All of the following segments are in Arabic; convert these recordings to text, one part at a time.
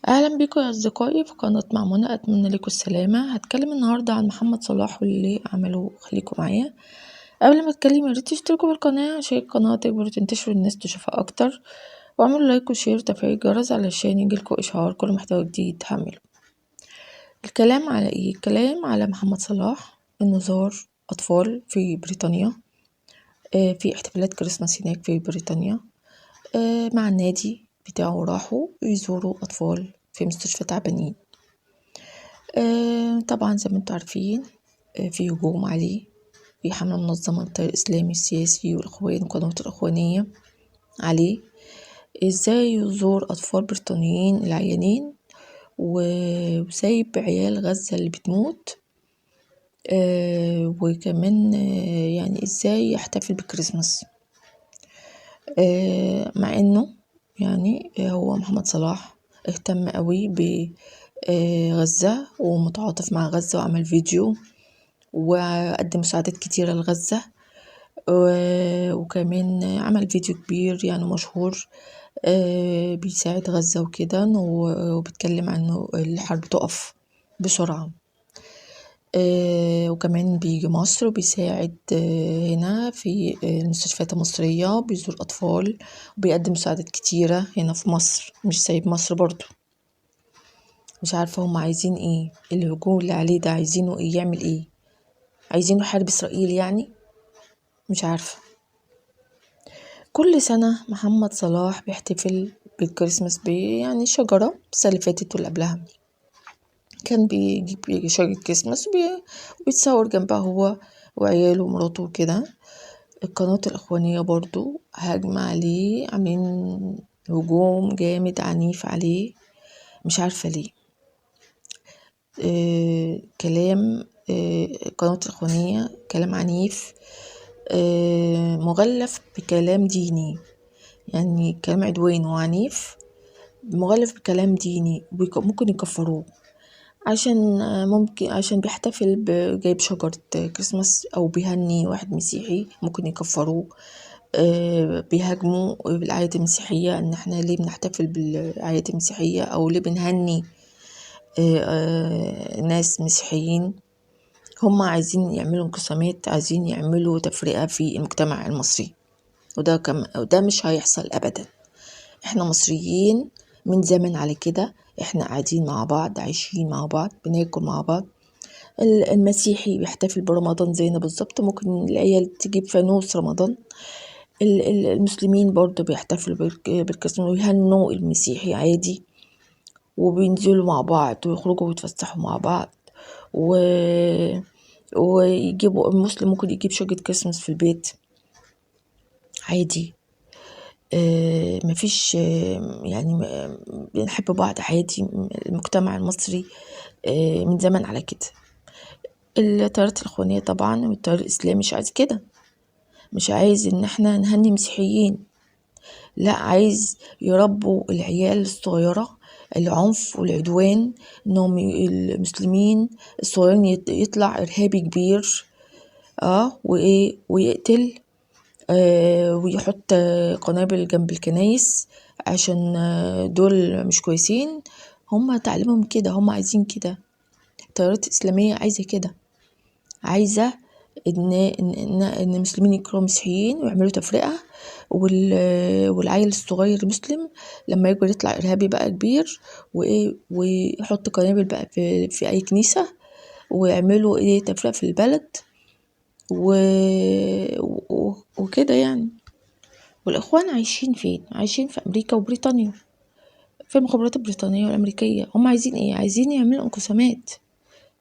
أهلا بيكم يا أصدقائي في قناة مع منى، أتمنى لكم السلامة. هتكلم النهاردة عن محمد صلاح واللي عمله. خليكم معايا. قبل ما أتكلم ياريت تشتركوا بالقناة عشان القناة تكبر وتنتشر والناس تشوفها أكتر، واعملوا لايك وشير وتفعيل الجرس علشان يجيلكوا إشعار كل محتوى جديد تحمله. الكلام على إيه؟ الكلام على محمد صلاح إنه زار أطفال في بريطانيا، في احتفالات كريسماس هناك في بريطانيا، مع النادي بتاعه راحوا يزوروا أطفال في مستشفى تعبانين. طبعا زي ما انتوا عارفين، في هجوم عليه، في حملة منظمة من التيار الإسلامي السياسي والإخوان والقنوات الإخوانية عليه ازاي يزور أطفال بريطانيين العيانين وسايب عيال غزة اللي بتموت، وكمان يعني ازاي يحتفل بكريسماس، مع انه يعني هو محمد صلاح اهتم قوي بغزة ومتعاطف مع غزة وعمل فيديو وقدم مساعدات كتيرة لغزة، وكمان عمل فيديو كبير يعني مشهور بيساعد غزة وكده، وبيتكلم عنه الحرب تقف بسرعة. وكمان بيجي مصر وبيساعد هنا في المستشفيات المصرية، بيزور أطفال وبيقدم مساعدات كتيرة هنا في مصر، مش سايب مصر برضو. مش عارفة هم عايزين ايه، الهجوم اللي عليه ده عايزينه ايه، يعمل ايه؟ عايزينه يحارب إسرائيل يعني؟ مش عارفة. كل سنة محمد صلاح بيحتفل بالكريسماس يعني شجرة، السنة اللي فاتت واللي قبلها كان بيجيب شجرة كريسماس ويتصور جنبها هو وعياله ومراته وكده. القناة الإخوانية برضو هاجمة عليه، عاملين هجوم جامد عنيف عليه، مش عارفة ليه. كلام القناة الإخوانية كلام عنيف، مغلف بكلام ديني، يعني كلام عدواني وعنيف مغلف بكلام ديني، ممكن يكفروه عشان بيحتفل جايب شجرة كريسماس أو بيهني واحد مسيحي، ممكن يكفروه. بيهاجموا بالأعياد المسيحية، إن احنا ليه بنحتفل بالأعياد المسيحية أو ليه بنهني ناس مسيحيين. هم عايزين يعملوا انقسامات، عايزين يعملوا تفرقة في المجتمع المصري، وده مش هيحصل أبدا. احنا مصريين من زمان على كده، احنا قاعدين مع بعض، عايشين مع بعض، بناكل مع بعض. المسيحي بيحتفل برمضان زينا بالظبط، ممكن العيال تجيب فانوس رمضان. المسلمين برضو بيحتفلوا بالكريسماس ويهنوا المسيحي عادي، وبينزلوا مع بعض ويخرجوا ويتفسحوا مع بعض، ويجيبوا المسلم ممكن يجيب شجرة كريسماس في البيت عادي. مفيش يعني بنحب بعض عادي. المجتمع المصري من زمان على كده. التيارات الإخوانية طبعا والتيار الإسلامي مش عايز كده، مش عايز إن احنا نهني مسيحيين، لا، عايز يربوا العيال الصغيرة العنف والعدوان، إنهم المسلمين الصغيرين يطلع إرهابي كبير وإيه ويقتل ويحط قنابل جنب الكنايس عشان دول مش كويسين. هم تعليمهم كده، هم عايزين كده. التيارات الإسلامية عايزة كده، عايزة إن المسلمين يكرهوا مسيحيين ويعملوا تفرقة، والعيل الصغير المسلم لما يكبر يطلع إرهابي بقى كبير، ويحط قنابل بقى في أي كنيسة، ويعملوا تفرقة في البلد وكده يعني. والإخوان عايشين فين؟ عايشين في أمريكا وبريطانيا، في المخابرات البريطانية والأمريكية. هم عايزين إيه؟ عايزين يعملوا انقسامات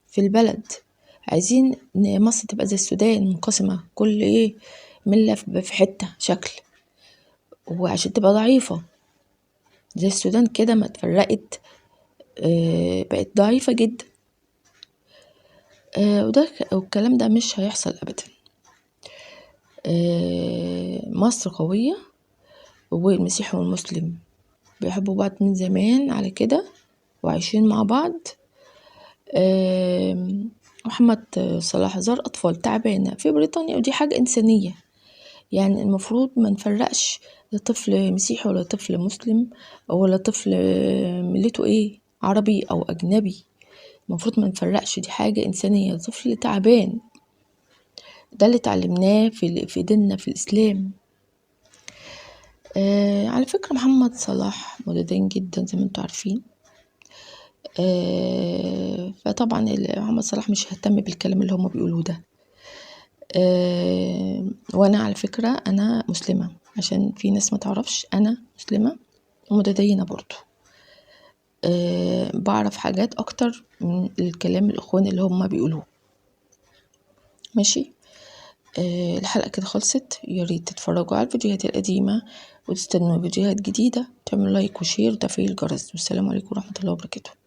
في البلد، عايزين إن مصر تبقى زي السودان منقسمة، كل ملة في حتة شكل، وعشان تبقى ضعيفة زي السودان كده، ما اتفرقت بقت ضعيفة جدا. والكلام ده مش هيحصل أبدا. مصر قوية، والمسيحي والمسلم بيحبوا بعض من زمان على كده وعايشين مع بعض. محمد صلاح زار أطفال تعبانة في بريطانيا، ودي حاجة إنسانية، يعني المفروض ما نفرقش لا طفل مسيحي ولا طفل مسلم ولا طفل ملته ايه، عربي او اجنبي. المفروض ما نفرقش، دي حاجة انسانية، طفل تعبان. ده اللي اتعلمناه في ديننا في الاسلام. على فكرة محمد صلاح متدين جدا زي ما انتوا عارفين. فطبعا محمد صلاح مش ههتم بالكلام اللي هما بيقولوه ده. وانا على فكرة انا مسلمة، عشان في ناس ما تعرفش انا مسلمة ومتدينة برضو. بعرف حاجات اكتر من الكلام الاخوان اللي هما بيقولوه. ماشي. الحلقة كده خلصت، ياريت تتفرجوا على الفيديوهات القديمة وتستنوا فيديوهات جديدة، تعملوا لايك وشير وتفعيل الجرس. والسلام عليكم ورحمة الله وبركاته.